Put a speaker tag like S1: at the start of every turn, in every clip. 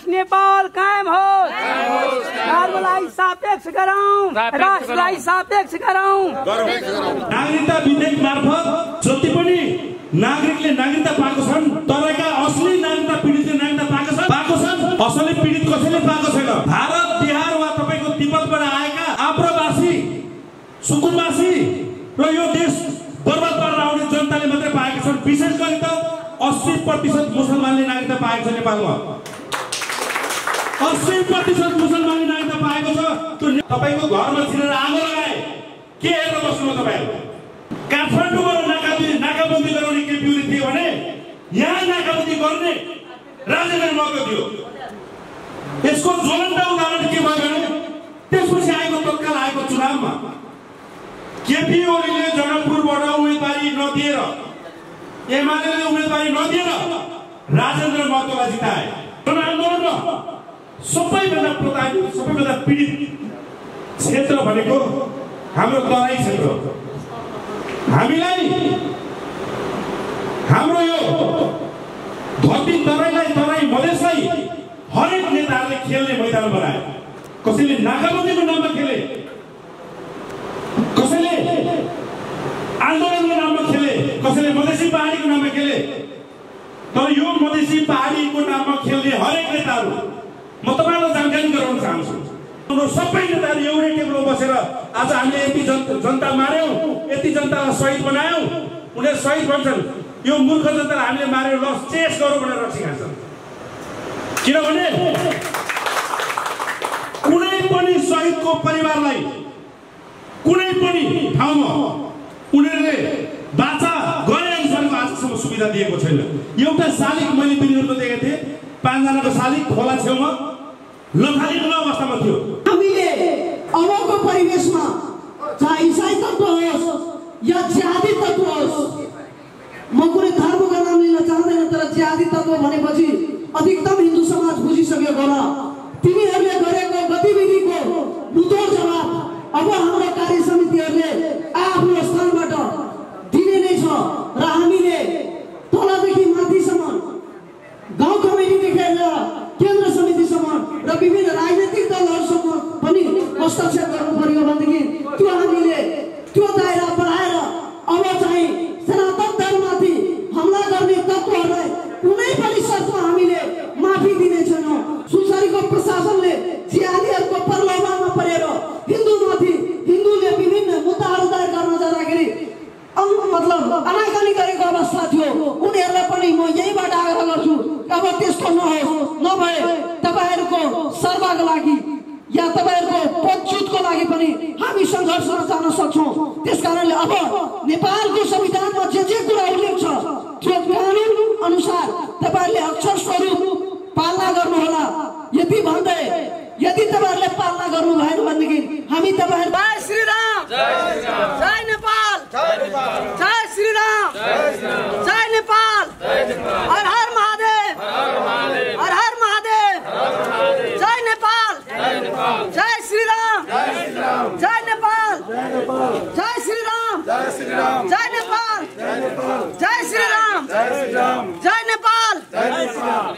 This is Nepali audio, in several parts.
S1: देश नेपाल कायम होस्, धर्मलाई सापेक्ष गरौँ, राष्ट्रलाई सापेक्ष गरौँ।
S2: नागरिकता विधेयक मार्फत जति पनि नागरिकले नागरिकता पाएको छन्, तरका असली नागरिकता पीडितले नागरिकता पाएको छन्, असली पीडित कसैले पाएको छैन। भारत, बिहार वा तपाईको तिब्बतबाट आएका आप्रवासी, सुकुम्बासी र यो देश बर्बाद गरेर आउने जनताले मात्रै पाएका छन्। विशेष गरी त 80% मुसलमानले नागरिकता पाएको छ नेपालमा। 80% मुसलमानले नागरिकता पाएको छ। त्यो तपाईको घरमा छिरेर आगो लगाए के हेरेर बस्नु तपाईहरु? काठमाडौँमा नाकाबन्दी गराउने के बिउरी थियो भने यहाँ नाकाबन्दी गर्ने राजेन्द्र महतो थियो। यसको ज्वलन्त उदाहरण के भयो भने त्यसपछि आएको तत्काल आएको चुनावमा केपी ओलीले जनकपुरबाट उम्मेदवारी नदिएर, एमालेले उम्मेदवारी नदिएर राजेन्द्र महतोलाई जिताए। जनआन्दोलनमा सबैभन्दा प्रभावित, सबैभन्दा पीडित क्षेत्र भनेको हाम्रो तराई क्षेत्र। हामीलाई हाम्रो यो धरती तराईलाई, तराई मधेसलाई हरेक नेताहरूले खेल्ने मैदान बनाए। कसैले नाकाबन्दीको नाममा खेले, कसैले आन्दोलनको नाममा खेले, कसैले मधेसी पहाडीको नाममा खेले। तर यो मधेसी पहाडीको नाममा खेल्ने हरेक नेताहरू म तपाईलाई जानकारी गराउन चाहन्छु। सबै नेताहरू एउटै टेबलमा बसेर आज हामीले यति जनता मार्यौं, यति जनतालाई शहीद बनायौं, उनीहरू शहीद भन्छन्। यो मूर्ख जनतालाई हामीले मारेर ल चेस गरौँ भनेर रक्सी खान्छन्। किनभने कुनै पनि शहीदको परिवारलाई कुनै पनि ठाउँमा उनीहरूले बाचा गरे अनुसारको आजसम्म सुविधा दिएको छैन। एउटा शालिग मैले बिनियोगको देखेको थिएँ, 5 जनाको शालिग खोला छेउमा लथालिङ अवस्थामा थियो।
S3: हामीले अबको परिवेशमा चाहे इसाई तत्त्व होस् या जिहादी तत्त्व होस्, म कुनै धर्मको नाम लिन चाहँदैन, तर जिहादी तत्त्व भनेपछि अधिकतम हिन्दू समाज बुझिसकेको होला। तिनीहरूले गरेको गतिविधिको मुद्दो जवाब अब हाम्रो कार्य समितिहरूले आफ्नो स्थानबाट दिने नै छ। र हामीले तलदेखि माथिसम्म, गाउँ कमिटीदेखि लिएर केन्द्र समितिसम्म र विभिन्न राजनीतिक दलहरूसम्म पनि हस्तक्षेप गर्नु पर्यो भनेदेखि त्यो हामीले त्यो दायरा बढाएर अब चाहिँ सनातन धर्ममाथि हमला गर्ने तत्त्वहरूलाई कुनै पनि शर्तमा हामीले माफी दिने छैनौँ। सुनसरीको प्रशासनले जिहादीहरूको प्रलोभनमा परेर हिन्दूमाथि, हिन्दूले विभिन्न मुद्दाहरू दायर गर्न जाँदाखेरि मतलब अनाकानी गरेको अवस्था थियो। उनीहरूलाई पनि म यहीबाट आग्रह गर्छु, अब त्यस्तो नहोस्। नभए तपाईहरूको सर्वको लागि या तपाईहरूको पदच्युतको लागि पनि हामी सङ्घर्षमा जान सक्छौँ। त्यसकारणले अब नेपालको संविधानमा जे कुरा उल्लेख छ त्यो कानुन अनुसार तपाईहरूले अक्षर स्वरूप पालना गर्नुहोला। यति भन्दै यदि तपाईहरूले पालना गर्नु भएन भनेदेखि हामी तपाईहरू
S1: जय श्रीराम, जय नेपाल, जय श्रीराम, जय नेपाल, हर हर महादेव, हर हर महादेव, जय नेपाल, जय श्रीराम, जय नेपाल, जय श्रीराम, जय नेपाल, जय श्रीराम, जय नेपाल,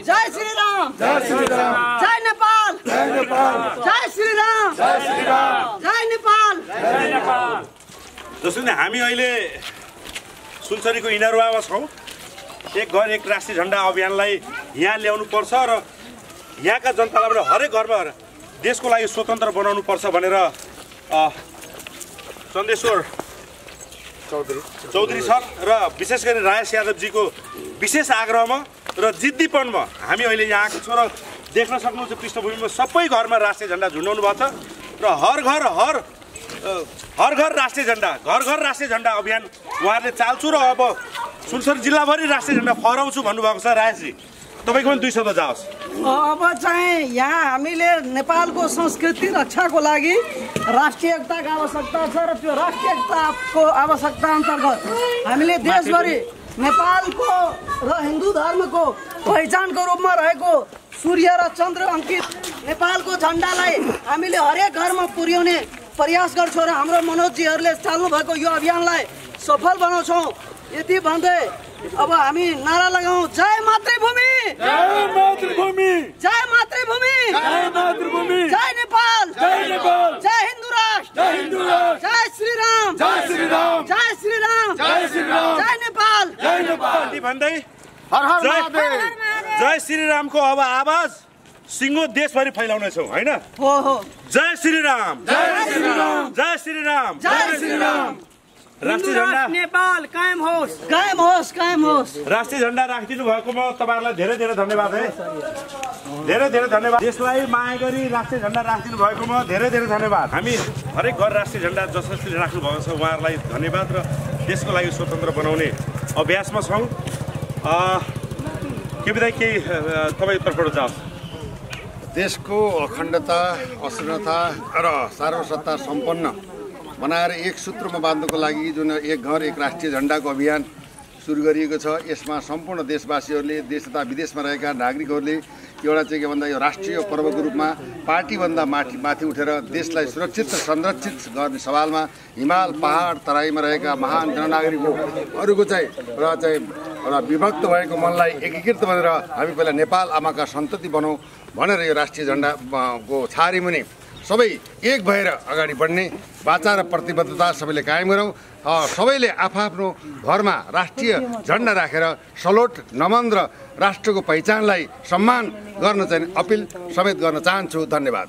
S1: जय श्रीराम, जय नेपाल, जय श्रीराम, जय नेपाल।
S2: जसरी हामी अहिले सुनसरीको इनरुवामा छौँ। एक घर एक राष्ट्रिय झण्डा अभियानलाई यहाँ ल्याउनु पर्छ र यहाँका जनतालाई पनि हरेक घरमा देशको लागि स्वतन्त्र बनाउनु पर्छ भनेर चन्देश्वर चौधरी सर र विशेष गरी राजेश यादवजीको विशेष आग्रहमा र जिद्दीपनमा हामी अहिले यहाँ आएको छौँ। र देख्न सक्नुहुन्छ पृष्ठभूमिमा सबै घरमा राष्ट्रिय झण्डा झुन्डाउनु भएको छ र हर घर राष्ट्रिय झण्डा, घर घर राष्ट्रिय झण्डा अभियान उहाँहरूले चाल्छु र अब सुनसरी जिल्लाभरि राष्ट्रिय झण्डा फहराउँछु भन्नुभएको छ। राजेशजी तपाईँको पनि 2 शब्द जाओस्।
S1: अब चाहिँ यहाँ हामीले नेपालको संस्कृति रक्षाको लागि राष्ट्रिय एकताको आवश्यकता छ र त्यो राष्ट्रिय एकताको आवश्यकता अन्तर्गत हामीले देशभरि नेपालको र हिन्दू धर्मको पहिचानको रूपमा रहेको सूर्य र चन्द्र अंकित नेपालको झण्डालाई हामीले हरेक घरमा पुर्याउने प्रयास गर्छौँ र हाम्रो मनोजजीहरूले चाल्नु भएको यो अभियानलाई सफल बनाउँछौँ। यति भन्दै अब हामी नारा लगाउँ, जय मातृभूमि, जय मातृभूमि, जय मातृभूमि।
S2: भन्दै
S4: हर हर महादेव
S2: जय श्रीरामको अब आवाज सिङ्गो देशभरि फैलाउनेछौँ हैन?
S1: हो हो।
S2: जय श्रीराम,
S4: जय श्रीराम,
S2: जय श्रीराम,
S4: जय श्रीराम।
S2: राष्ट्रिय झण्डा
S1: नेपाल कायम होस्, कायम होस्, कायम होस्।
S2: राष्ट्रिय झण्डा राखिदिनु भएकोमा तपाईँहरूलाई धेरै धेरै धन्यवाद है। धेरै धेरै धन्यवाद। देशलाई माया गरी राष्ट्रिय झण्डा राखिदिनु भएकोमा धेरै धेरै धन्यवाद। हामी हरेक घर राष्ट्रिय झण्डा जसले राख्नु भएको छ उहाँहरूलाई धन्यवाद र देशको लागि स्वतन्त्र बनाउने अभ्यासमा छौँ। के बिदा केही तपाईँ तर्फबाट जाओस्।
S4: देशको अखण्डता, अखण्डता र सार्वसत्ता सम्पन्न बनाएर एक सूत्रमा बाँध्नको लागि जुन एक घर एक राष्ट्रिय झण्डाको अभियान सुरु गरिएको छ, यसमा सम्पूर्ण देशवासीहरूले, देश तथा विदेशमा रहेका नागरिकहरूले एउटा चाहिँ के भन्दा यो राष्ट्रिय पर्वको रूपमा पार्टीभन्दा माथि उठेर देशलाई सुरक्षित र संरक्षित गर्ने सवालमा हिमाल पहाड तराईमा रहेका महान जननागरिकहरूको चाहिँ एउटा विभक्त भएको मनलाई एकीकृत भनेर हामी पहिला नेपाल आमाका सन्तति बनौँ भनेर यो राष्ट्रिय झण्डाको छारीमुनि सबै एक भएर अगाडि बढ्ने वाचा र प्रतिबद्धता सबैले कायम गरौँ। सबैले आफ्नो घरमा राष्ट्रिय झण्डा राखेर सलोट, नमन र राष्ट्रको पहिचानलाई सम्मान गर्न चाहिँ अपिल समेत गर्न चाहन्छु। धन्यवाद।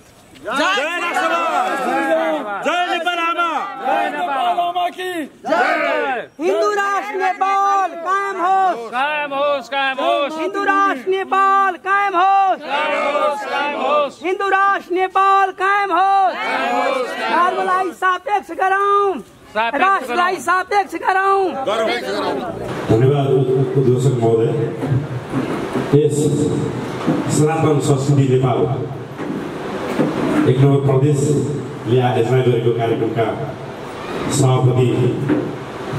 S1: हिन्दू राष्ट्र नेपाल कायम होस्,
S5: कायम होस्, कायम होस्।
S1: हिन्दू राष्ट्र नेपाल कायम होस्,
S5: कायम होस्, कायम होस्।
S1: हिन्दू राष्ट्र नेपाल कायम होस्। धर्मलाई सापेक्ष गरौँ, राष्ट्रलाई सापेक्ष गरौँ।
S2: धन्यवाद उद्घोषक महोदय। यस सनातन संस्कृति नेपाल एक नम्बर प्रदेशले आयोजना गरेको कार्यक्रमका सभापति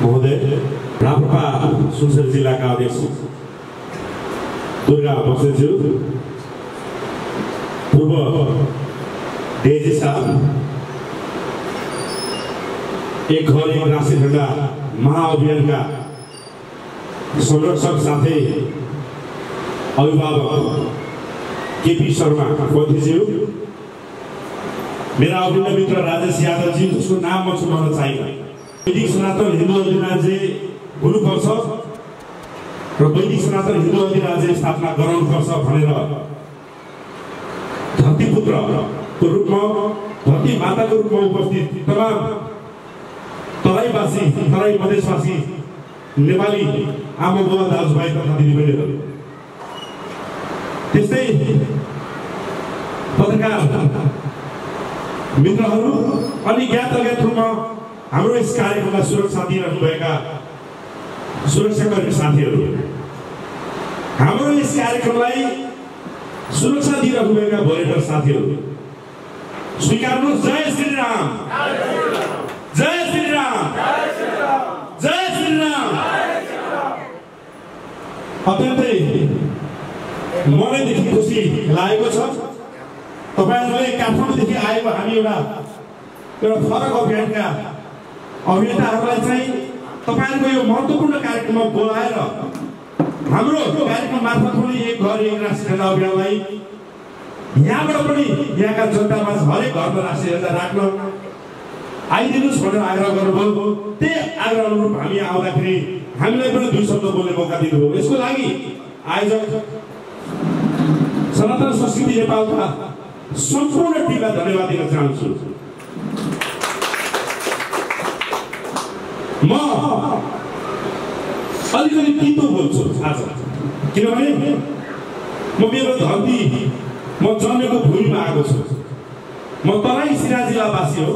S2: महोदय, राप्रपा सुनसरी जिल्लाका अध्यक्ष दुर्गा बस्नेतज्यू, पूर्व डेजी साहब, एक घर एक राष्ट्रिय झण्डा महाअभियानका संरक्षक साथै अभिभावक केपी शर्मा पन्थीज्यू, मेरा अभिन्न मित्र राजेश यादवजी, जसको नाम म सुनाउन चाहिन्न, वैदिक सनातन हिन्दू अधिराज्य हुनुपर्छ र वैदिक सनातन हिन्दू अधिराज्य स्थापना गराउनुपर्छ भनेर धरतीपुत्रको रूपमा, धरती माताको रूपमा उपस्थित तमाम तराईवासी, तराई मधेसवासी नेपाली आमा बुवा दाजुभाइ तथा दिदीबहिनीहरू, त्यस्तै पत्रकार मित्रहरू अनि ज्ञात अज्ञात रूपमा हाम्रो यस कार्यक्रमलाई सुरक्षा दिइरहनुभएका सुरक्षाकर्मी साथीहरू, हाम्रो यस कार्यक्रमलाई सुरक्षा दिइरहनुभएका भोलेटर साथीहरू, स्वीकार्नुहोस्। जय श्रीराम, जय श्रीराम, जय श्रीराम। अत्यन्तै मनैदेखि खुसी लागेको छ। तपाईहरुले काठमाडौँदेखि आएको हामी एउटा फरक अभियानका अभिनेताहरूलाई चाहिँ तपाईहरुको यो महत्त्वपूर्ण कार्यक्रममा बोलाएर हाम्रो कार्यक्रम मार्फत पनि एक घर एक राष्ट्रिय झण्डा अभियानलाई यहाँबाट पनि यहाँका जनतामा हरेक घरमा राष्ट्रिय झण्डा राख्न आइदिनुहोस् भनेर आग्रह गर्नुभयो। त्यही आग्रह अनुरूप हामी आउँदाखेरि हामीलाई पनि दुई शब्द बोल्ने मौका दिनुभयो। यसको लागि आयोजक सनातन संस्कृति नेपालका सम्पूर्ण टिमलाई धन्यवाद दिन चाहन्छु। म अलिकति तितो बोल्छु आज, किनभने म मेरो धरती, म जन्मेको भूमिमा आएको छु। म तराई सिराहा जिल्लावासी हो।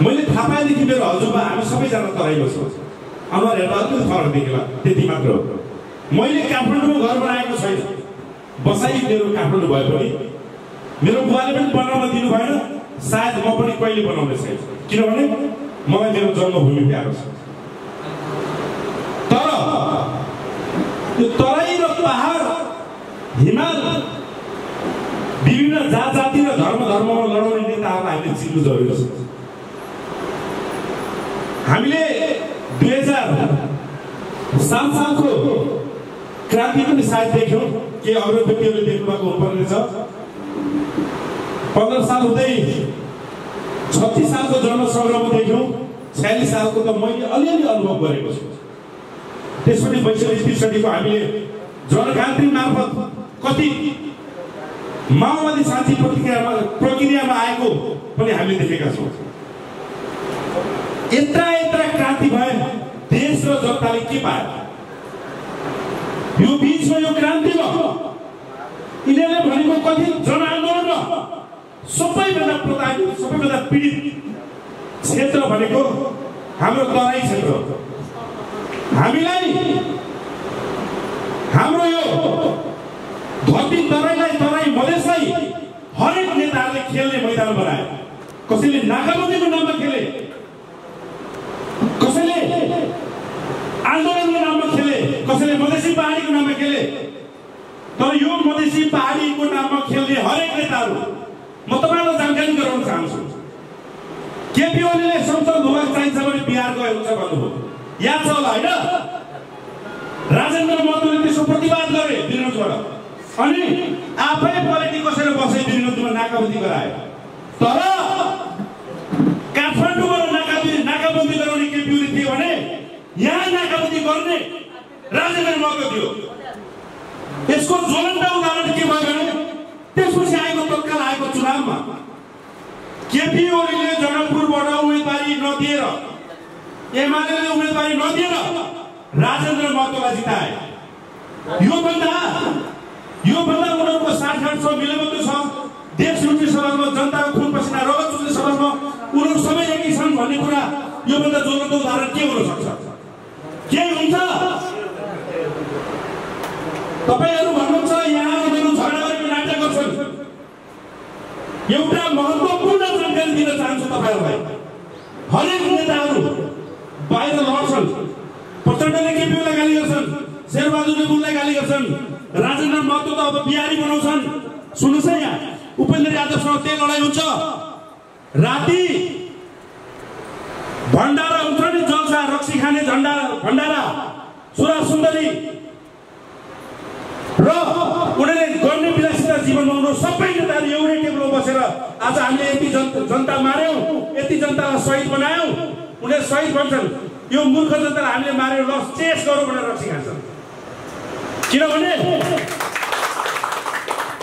S2: मैले थाहा पाएदेखि मेरो हजुरबा हामी सबैजना तराईमा छौँ। अनुहार हेर्दा अलिकति फरक देखिला, त्यति मात्र हो। मैले काठमाडौँमा घर बनाएको छैन, बसाइ मेरो काठमाडौँ भए पनि मेरो बुवाले पनि बनाउन दिनु भएन, सायद म पनि कहिले बनाउने छैन, किनभने मलाई मेरो जन्मभूमि प्यारो छ। तर यो तराई र पहाड, हिमाल, विभिन्न जात जाति र धर्ममा लडाउने नेताहरूलाई हामीले चिन्नु जरुरी छ। हामीले 2007 सालको क्रान्ति पनि सायद देख्यौँ, के अरू व्यक्तिहरूले देख्नु भएको हुनुपर्ने छ। 15 साल हुँदै 36 सालको जनसङ्ग्राम देख्यौँ, 46 सालको त मैले अलिअलि अनुभव गरेको छु। त्यसपछि 62-63 को हामीले जनगान्त्री मार्फत कति माओवादी शान्ति प्रक्रियामा आएको पनि हामीले देखेका छौँ। यत्रा क्रान्ति भए देश र जनताले के पायो? यो बीचमा यो क्रान्तिमा यिनीहरूले भनेको कति जनआन्दोलन सबैभन्दा प्रभावित सबैभन्दा पीडित क्षेत्र भनेको हाम्रो तराई क्षेत्र। हामीलाई हाम्रो यो धरती तराई मधेसलाई हरेक नेताहरूले खेल्ने मैदान बनाए। कसैले नाकाबन्दीको नाममा खेले, कसैले आन्दोलनको नाममा खेले, कसैले मधेसी पहाडीको नाममा खेले। तर यो मधेसी पहाडीको नाममा खेल्ने हरेक नेताहरू म तपाईँलाई जानकारी गराउन चाहन्छु। केपी ओलीले संसद भवन चाहिन्छ भने बिहार गएको हुन्छ भन्नुभयो, याद छ होला होइन? राजेन्द्र महतोले त्यसको प्रतिवाद गरे वीरगन्जबाट, अनि आफै पलेटी कसेर बसे वीरगन्जमा नाकाबन्दी गरायो। तर काठमाडौँबाट नाकाबन्दी गराउने केपी ओली थियो भने यहाँ नाकाबन्दी गर्ने राजेन्द्र महतो थियो। यसको ज्वलन्त उदाहरण के भयो भने त्यसपछि आएको तत्काल आएको चुनावमा केपी ओलीले जनकपुरबाट उम्मेदवारी नदिएर, एमालेले उम्मेदवारी नदिएर राजेन्द्र महतोलाई जिताए। यो भन्दा उनीहरूको 60-60 मिलेबद्ध छ। देश लुट्ने सवालमा, जनताको खुन पसिना रगत चुक्ने सवालमा उनीहरू सबै एकै छन् भन्ने कुरा यो भन्दा ज्वलन्त उदाहरण के हुन सक्छ? के हुन्छ? तपाईहरु भन्नुहुन्छ यहाँ उनीहरू झगडा गरेको नाटक गर्छन्। एउटा महत्त्वपूर्ण जानकारी दिन चाहन्छु तपाईहरुलाई। हरेक नेताहरू बाहिर लड्छन्, प्रचण्डले केपी ओलीलाई गाली गर्छन्, शेरबहादुरले बुललाई गाली गर्छन्, राजेन्द्र महतो त अब बिहारी बनाउँछन्। सुन्नुस् है, यहाँ उपेन्द्र यादवसँग त्यही लडाई हुन्छ। राति भण्डारा हुन्छ नि, जल्सा रक्सी खाने भण्डारा सुरा सुन्दरी र उनीहरूले गर्ने विलासिता जीवनमा उनीहरू सबै नेताहरू एउटै टेबलमा बसेर आज हामीले यति जनता मार्यौं, यति जनतालाई शहीद बनायौं, उनीहरू शहीद भन्छन्। यो मूर्ख जनतालाई हामीले मारेर ल चेस गरौँ भनेर रक्सी खान्छन्। किनभने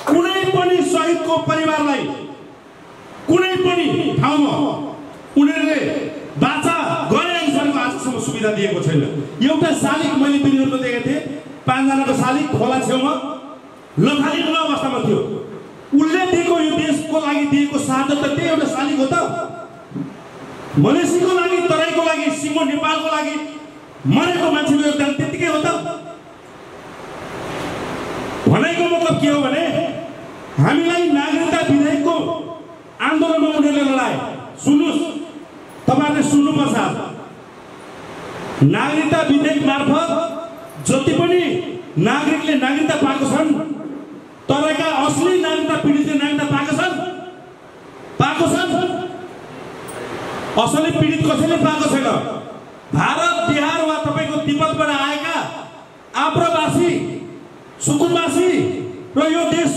S2: कुनै पनि शहीदको परिवारलाई कुनै पनि ठाउँमा उनीहरूले बाचा गरे अनुसारको आजसम्म सुविधा दिएको छैन। एउटा शालिग मैले तिनीहरूको देखेको थिएँ, 5 जनाको शालिग खोला छेउमा लथालिङ अवस्थामा थियो। उसले दिएको यो देशको लागि दिएको शहादत त त्यही एउटा शालिग हो त। मलेसियाको लागि, तराईको लागि, सिङ्गो नेपालको लागि मरेको मान्छेको योगदान त्यतिकै हो त। भनेको मतलब के हो भने हामीलाई नागरिकता विधेयकको आन्दोलनमा उनीहरूले लडाए। सुन्नुस्, तपाईहरुले सुन्नुपर्छ। नागरिकता विधेयक मार्फत जति पनि नागरिकले नागरिकता पाएको छन्, तराईका असली नागरिकता पीडितले नागरिकता पाएको छन्। असली पीडित कसैले पाएको छैन। भारत, बिहार वा तपाईको तिब्बतबाट आएका आप्रवासी, सुकुम्बासी र यो देश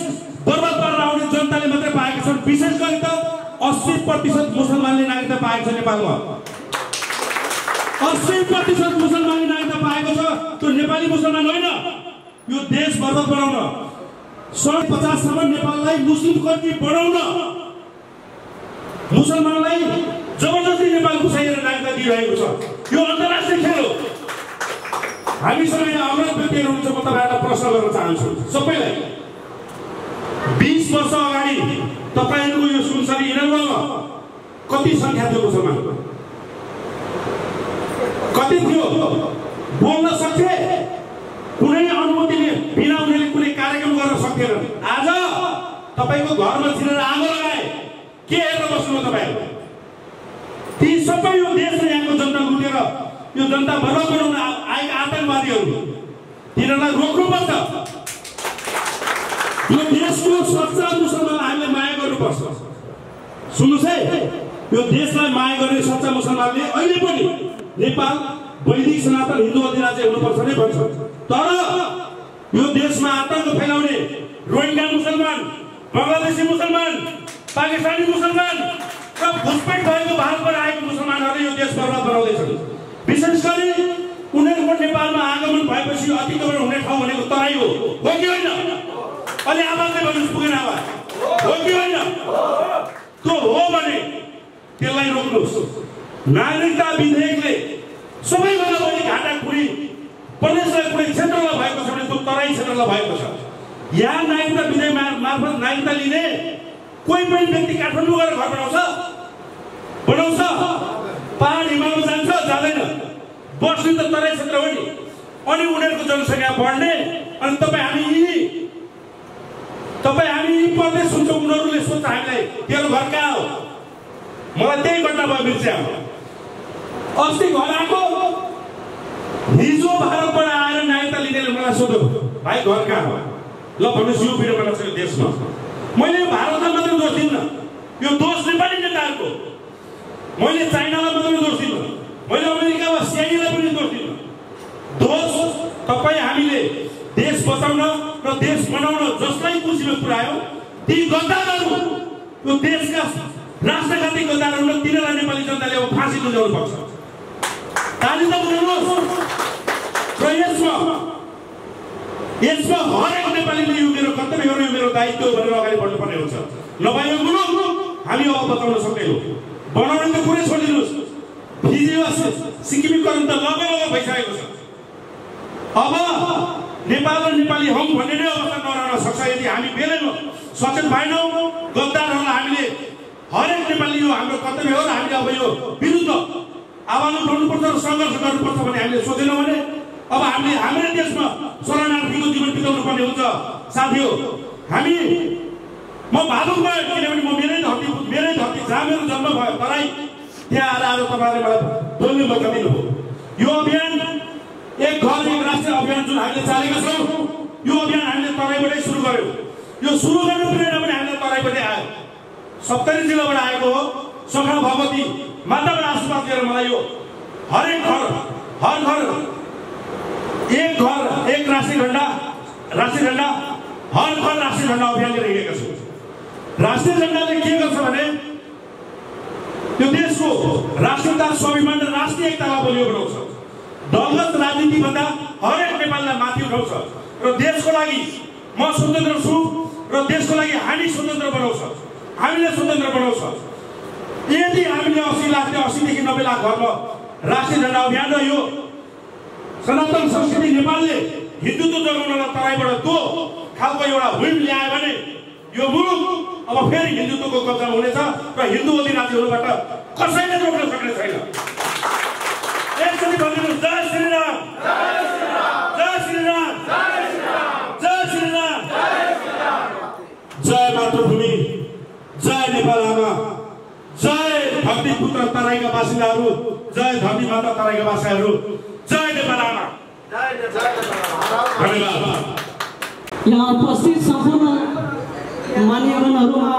S2: बर्बाद पारेर आउने जनताले मात्रै पाएका छन्। विशेष गरी त 80% मुसलमानले नागरिकता पाएको छ नेपालमा। 80% मुसलमानले नागरिकता पाएको छ। त्यो नेपाली मुसलमान होइन। यो देश बर्बाद बनाउन, 150 सम्म नेपाललाई मुस्लिम कन्ट्री बनाउन मुसलमानलाई जबरजस्ती नेपाल घुसाइएर नागरिकता दिइरहेको छ। यो अन्तर्राष्ट्रिय खेल हो। हामीसँग यहाँ अवरोध व्यक्तिहरू हुनुहुन्छ, म तपाईहरुलाई प्रश्न गर्न चाहन्छु सबैलाई। 20 वर्ष अगाडि तपाईहरुको यो सुनसरी इनरमा कति संख्या थियो मुसलमानको? कति थियो? बोल्न सक्थे? कुनै अनुमतिले बिना उनीहरूले कुनै कार्यक्रम गर्न सक्थेनन्। आज तपाईको घरमा छिरेर आगो लगाए, के हेरेर बस्नु तपाईहरु? ती सबै यो देश र यहाँको जनता लुटेर यो जनता बर्बाद बनाउन आएका आतंकवादीहरू, तिनीहरूलाई रोक्नुपर्छ। यो देशको सच्चा मुसलमान हामीले माया गर्नुपर्छ। सुन्नुस् है, यो देशलाई माया गर्ने सच्चा मुसलमानले अहिले पनि नेपाल वैदिक सनातन हिन्दू अधिराज्य हुनुपर्छ नै भन्छ। तर यो देशमा आतंक फैलाउने रोहिंग्या मुसलमान, बंगलादेशी मुसलमान, पाकिस्तानी मुसलमान, र घुसपेट भएको भारतबाट आएको मुसलमानहरूले यो देश बर्बाद बनाउँदैछन्। विशेष गरी उनीहरूको नेपालमा आगमन भएपछि अतिक्रमण हुने ठाउँ भनेको तराई हो कि होइन? अलि आवाजले भन्नुहोस्, पुगेन आवाज, हो कि होइन? त्यो हो भने त्यसलाई रोक्नुहोस्। नागरिकता विधेयकले सबैभन्दा बढी घाटा कुनै प्रदेशलाई कुनै क्षेत्रलाई भएको छ भने त्यो तराई क्षेत्रलाई भएको छ। यहाँ नागरिकता विधेयक मार्फत नागरिकता लिने कोही पनि व्यक्ति काठमाडौँ गएर घर बनाउँछ? पहाड हिमालमा जान्छ? जाँदैन। बस्ने त तराई क्षेत्र हो नि। अनि उनीहरूको जनसङ्ख्या बढ्ने, अनि तपाईँ हामी यी प्रदेश हुन्छौँ। उनीहरूले सोध्छ हामीलाई तेरो घर कहाँ हो? मलाई त्यही घटना भयो मिर्चियामा। अस्ति घर आएको हिजो भारतबाट आएर नागरिकता लिनेले मलाई सोध्यो, भाइ घर कहाँ हो? ल भन्नुहोस्, यो भिडियो बनाएको देशमा मैले भारतलाई मात्रै दोष दिन्न, यो दोष नेपाली नेताहरूको। मैले चाइनालाई मात्रै दोष दिन्न, मैले अमेरिका वा सिआइएलाई पनि दोष दिन्न। दोष तपाईँ हामीले देश बचाउन र देश बनाउन जसलाई कुर्सीमा पुर्यायो ती गद्दारहरू, यो देशका राष्ट्रघाती गद्दारहरू, तिनीहरूलाई नेपाली जनताले अब फाँसी गुन्जाउनु पर्छ। ताली त बजाउनुहोस्। र यसमा हरेक नेपालीले यो मेरो कर्तव्य हो, यो मेरो दायित्व हो भनेर अगाडि बढ्नुपर्ने हुन्छ। नभए यो मुलुक हामी अब बचाउन सक्दैनौँ। बनाउने त कुरै छोडिदिनुहोस्, फिजी वा सिक्किमीकरण त लगेर भइसकेको छ। अब नेपाल र नेपाली हौँ भन्ने नै अवस्था नरहन सक्छ यदि हामी बेलैमा सचेत भएनौँ। गद्दारहरूलाई हामीले हरेक नेपाली यो हाम्रो कर्तव्य हो र हामीले अब यो विरुद्ध आवाज उठाउनुपर्छ र सङ्घर्ष गर्नुपर्छ भने हामीले सोचेनौँ भने अब हामीले हाम्रै देशमा शरणार्थीको जीवन बिताउनु पर्ने हुन्छ। साथी हो, म भावुक भयो, किनभने म मेरै धरती जहाँ मेरो जन्म भयो तराई, त्यहाँ आएर तपाईँहरूले मलाई बोल्ने मौका दिनुभयो। यो अभियान एक घर एक राष्ट्रिय अभियान जुन हामीले चालेका छौँ, यो अभियान हामीले तराईबाटै सुरु गर्यौँ। यो सुरु गर्नु प्रेरणा पनि हामीलाई तराईबाटै आयो। 70 जिल्लाबाट आएको हो। सखा भगवती माताबाट आशीर्वाद दिएर मलाई यो हरेक घर एक घर एक राष्ट्रिय झण्डा हर घर राष्ट्रिय झण्डा अभियान लिएर हिँडेका छौँ। राष्ट्रिय झण्डाले के गर्छ भने यो देशको राष्ट्रियता, स्वाभिमान र राष्ट्रिय एकतालाई बलियो बनाउँछ। दलगत राजनीतिभन्दा हरेक नेपाललाई माथि उठाउँछ र देशको लागि म स्वतन्त्र छु र देशको लागि हामी स्वतन्त्र बनाउँछ, हामीले स्वतन्त्र बनाउँछ। यदि हामीले 80 देखि 90 लाख घरमा राष्ट्रिय झण्डा अभियान र यो सनातन संस्कृति नेपालले हिन्दुत्व जगाउनलाई तराईबाट त्यो खालको एउटा हुइम ल्यायो भने यो मुलुक अब फेरि हिन्दुत्वको कब्जामा हुनेछ र हिन्दुवादी राज्यहरूबाट कसैले रोक्न सक्ने छैन। एकचोटि भनिदिनु, जय श्रीराम, जय श्रीराम, जय श्रीराम, जय मातृभूमि, जय नेपाल आमा, जय धरती पुत्र तराईका बासिन्दाहरू, जय धरती माता तराईका बासिन्दाहरू, जय नेपाल आमा, धन्यवाद।
S3: यहाँ उपस्थित सम्पूर्ण मान्यगणहरूमा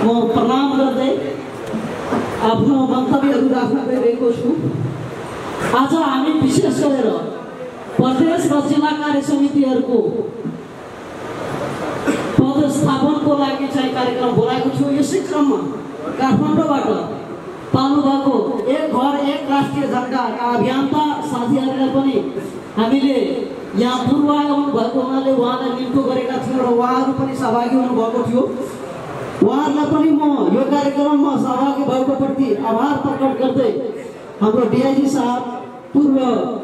S3: म प्रणाम गर्दै आफ्नो मन्तव्यहरू राख्न गइरहेको छु। आज हामी विशेष गरेर प्रदेश र जिल्ला कार्य समितिहरूको पदस्थापनको लागि चाहिँ कार्यक्रम बोलाएको छु। यसै क्रममा काठमाडौँबाट पाल्नुभएको एक घर एक राष्ट्रिय झण्डाका अभियन्ता साथीहरूलाई पनि हामीले यहाँ पूर्व आउनु भएको हुनाले उहाँलाई निम्तो गरेका थियौँ र उहाँहरू पनि सहभागी हुनुभएको थियो। उहाँहरूलाई पनि म यो कार्यक्रममा सहभागी भएको प्रति आभार प्रकट गर्दै हाम्रो डिआइजी साहब, पूर्व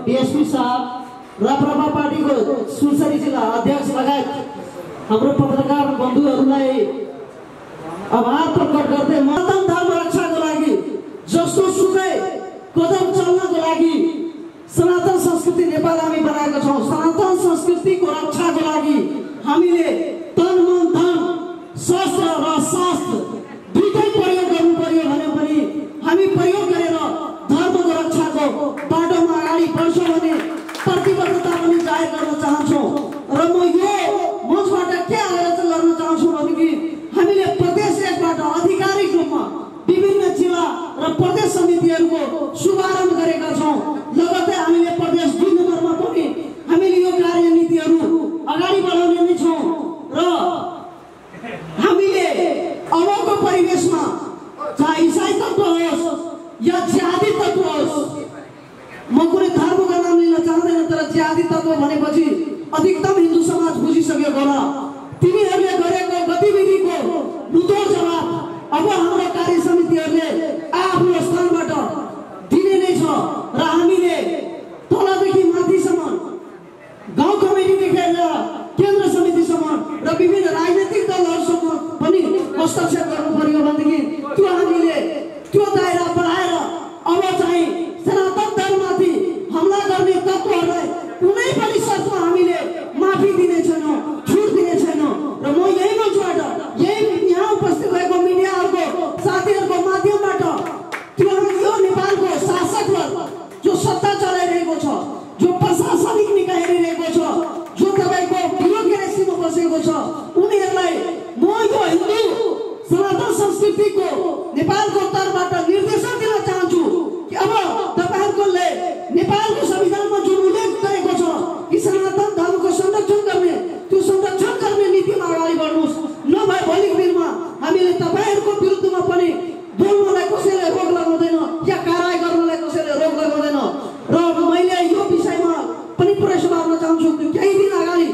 S3: डिएसपी साहब, राप्रपा पार्टीको सुनसरी जिल्ला अध्यक्ष लगायत हाम्रो पत्रकार बन्धुहरूलाई आभार प्रकट गर्दै सनातन धर्म रक्षाको लागि जस्तो सुकै कदम चल्नको लागि सनातन संस्कृति नेपाल हामी बनाएका छौँ। सनातन संस्कृतिको रक्षाको लागि हामीले तन मन धन शस्त्र र शास्त्र दुईटै प्रयोग गर्नु पर्यो भने पनि हामी प्रयोग गरेर धर्मको रक्षाको बाटोमा अगाडि बढ्छौँ भने प्रतिबद्धता पनि जाहेर गर्न चाहन्छौँ। र म यो मञ्चबाट के आग्रह गर्न चाहन्छु भनेदेखि हामीले प्रदेश एकबाट आधिकारिक रूपमा विभिन्न जिल्ला र प्रदेश समितिहरूको शुभारम्भ गरेका छौँ। लगत्तै हामीले प्रदेश 2 नम्बरमा पनि हामीले यो कार्यनीतिहरू अगाडि बढाउने नै छौँ र अधिकतम हिन्दू समाज बुझिसकेको होला। तिनीहरूले गरेको गतिविधिको मुद्दो जवाब अब हाम्रो कार्य समितिहरूले आफ्नो स्थानबाट दिने नै छ र हामीले तलदेखि माथिसम्म गाउँ कमिटीदेखि लिएर केन्द्र समितिसम्म र विभिन्न राजनीतिक दलहरूसम्म पनि हस्तक्षेप गर्नु पर्यो भनेदेखि त्यो हामीले त्यो दायरा बढाएर अब चाहिँ सनातन धर्ममाथि हमला गर्ने तत्त्वहरूलाई कुनै पनि शर्तमा हामीले माफी दिने छैनौँ, छुट दिने छैनौँ। र म यही मञ्चबाट यहाँ उपस्थित भएको मिडियाहरूको साथीहरूको माध्यमबाट त्यो यो नेपालको शासकवर्ग जो सत्ता चलाइरहेको छ, जो प्रशासनिक निकाय हेरिरहेको छ, जो तपाईँको ब्युरोक्रेसीमा बसेको छ, उनीहरूलाई म यो हिन्दू सनातन संस्कृतिको नेपालको तर्फबाट निर्देशन दिन चाहन्छु कि अब तपाईँहरूले नेपालको संविधानमा जुन उल्लेख गरेको छ कि सनातन धर्मको संरक्षण गर्ने, त्यो संरक्षण गर्ने नीतिमा अगाडि बढ्नुहोस्। नभए भोलिको दिनमा हामीले तपाईँहरूको विरुद्धमा पनि बोल्नलाई कसैले रोक लगाउँदैन या कारवाही गर्नलाई कसैले रोक लगाउँदैन। र मैले यो विषयमा पनि प्रश्न मार्न चाहन्छु कि केही दिन अगाडि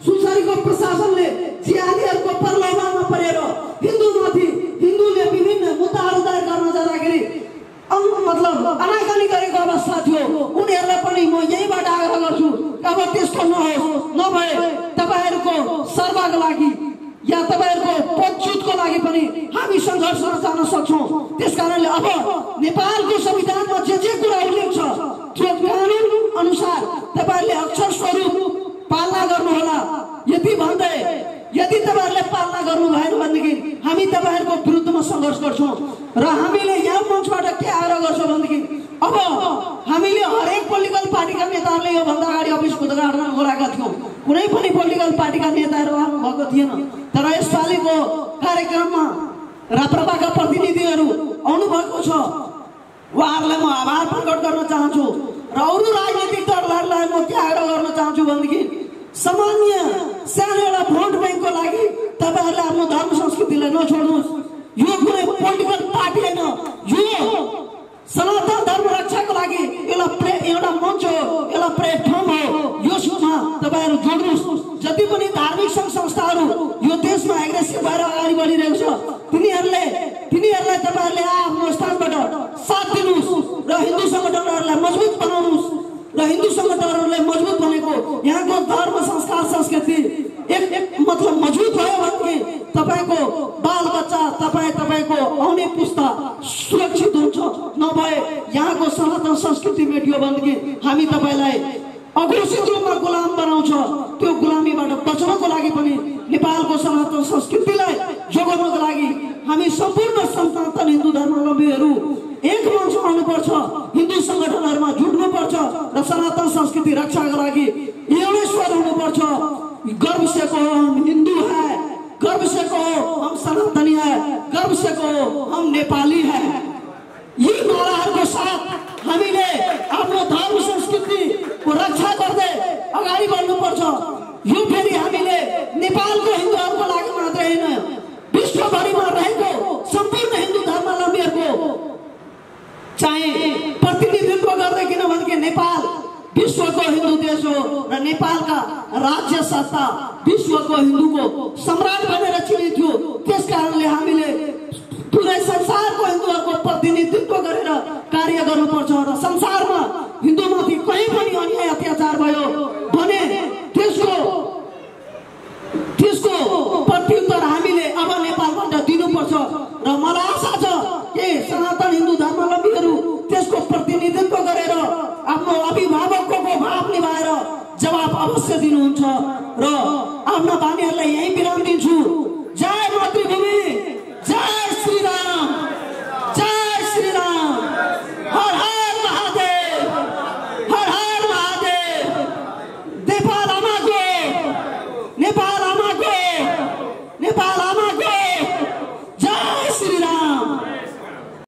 S3: सुनसरीको प्रशासनले जिहादीहरूको प्रलोभनमा परेर हिन्दूमाथि हिन्दूले विभिन्न मुद्दाहरू दायर गर्न जाँदाखेरि मतलब अनाकानी गरेको अवस्था थियो। उनीहरूलाई पनि म यहीबाट आग्रह गर्छु अब त्यस्तो नहोस्। नभए तपाईँहरूको सर्वको लागि या तपाईँहरूको पदच्युतको लागि पनि हामी सङ्घर्षमा जान सक्छौँ। त्यसकारणले अब नेपालको संविधानमा जे कुरा उल्लेख छ त्यो कानुन अनुसार तपाईँहरूले अक्षर स्वरूप पालना गर्नुहोला। यति भन्दै यदि तपाईँहरूले पालना गर्नु भएन भनेदेखि हामी तपाईँहरूको विरुद्धमा सङ्घर्ष गर्छौँ। र हामीले यहाँ मञ्चबाट के आग्रह गर्छौँ भनेदेखि अब हामीले हरेक पोलिटिकल पार्टीका नेताहरूले योभन्दा अगाडि अफिसको उद्घाटन गराएका थियौँ। कुनै पनि पोलिटिकल पार्टीका नेताहरू आउनुभएको थिएन। तर यसपालिको कार्यक्रममा राप्रपाका प्रतिनिधिहरू आउनुभएको छ। उहाँहरूलाई म आभार प्रकट गर्न चाहन्छु। र अरू राजनीतिक दलहरूलाई म के आग्रह गर्न चाहन्छु भनेदेखि सामान्य सानो एउटा भोट ब्याङ्कको लागि तपाईँहरूले आफ्नो धर्म संस्कृतिलाई नछोड्नुहोस्। यो कुनै पोलिटिकल पार्टी होइन, यो सनातन धर्म रक्षाको लागि एउटा मञ्च हो, एउटा प्लेटफर्म हो। यसमा तपाईँहरू जोड्नुहोस्। जति पनि धार्मिक सङ्घ संस्थाहरू यो देशमा एग्रेसिभ भएर अगाडि बढिरहेको छ तिनीहरूलाई तपाईँहरूले आफ्नो स्थानबाट साथ दिनुहोस् र हिन्दू सङ्गठनहरूलाई मजबुत बनाउनुहोस्। र हिन्दू सङ्गठनहरूलाई मजबुत बनेको यहाँको धर्म संस्कार संस्कृति एक मतलब मजबुत भयो भनेदेखि तपाईँको बाल बच्चा तपाईँको आउने पुस्ता सुरक्षित हुन्छ। नभए यहाँको सनातन संस्कृति मेटियो भनेदेखि हामी तपाईँलाई अग्रसित रूपमा गुलाम बनाउँछ। त्यो गुलामीबाट बच्नको लागि पनि नेपालको सनातन संस्कृतिलाई जोगाउनको लागि हामी सम्पूर्ण सनातन हिन्दू धर्मावलम्बीहरू एक मञ्चमा आउनुपर्छ, हिन्दू सङ्गठनहरूमा जुट्नुपर्छ र सनातन संस्कृति रक्षाको लागि एउटै स्वर हुनुपर्छ। गर्व से कहो हम हिन्दू है, गर्व से कहो हम सनातनी है, गर्व से कहो हम नेपाली है। यी नाराहरूको साथ हामीले आफ्नो धर्म संस्कृतिको रक्षा गर्दै अगाडि बढ्नुपर्छ। यो फेरि हामीले नेपालको हिन्दूहरूको लागि मात्रै होइन, विश्वभरिमा रहेको सम्पूर्ण हिन्दू धर्मावलम्बीहरूको चाहिँ प्रतिनिधित्व गर्दै। किनभने नेपाल विश्वको हिन्दू देश हो र नेपालका राज्य सत्ता विश्वको हिन्दूको सम्राट बनेर चिनिएको थियो। त्यसकारणले हामीले पुरै संसारको हिन्दूहरूको प्रतिनिधित्व गरेर कार्य गर्नुपर्छ। र संसारमा हिन्दूमाथि कहीँ पनि अन्याय अत्याचार भयो भने त्यसको प्रत्युत्तर हामीले अब नेपालबाट दिनुपर्छ। र मलाई आशा छ कि सनातन हिन्दू धर्मावलम्बीहरू त्यसको प्रतिनिधित्व गरेर आफ्नो अभिभावकको भाव निभाएर जवाब अवश्य दिनुहुन्छ। र आफ्ना बानीहरूलाई यही विराम दिन्छु। जय मातृभूमि।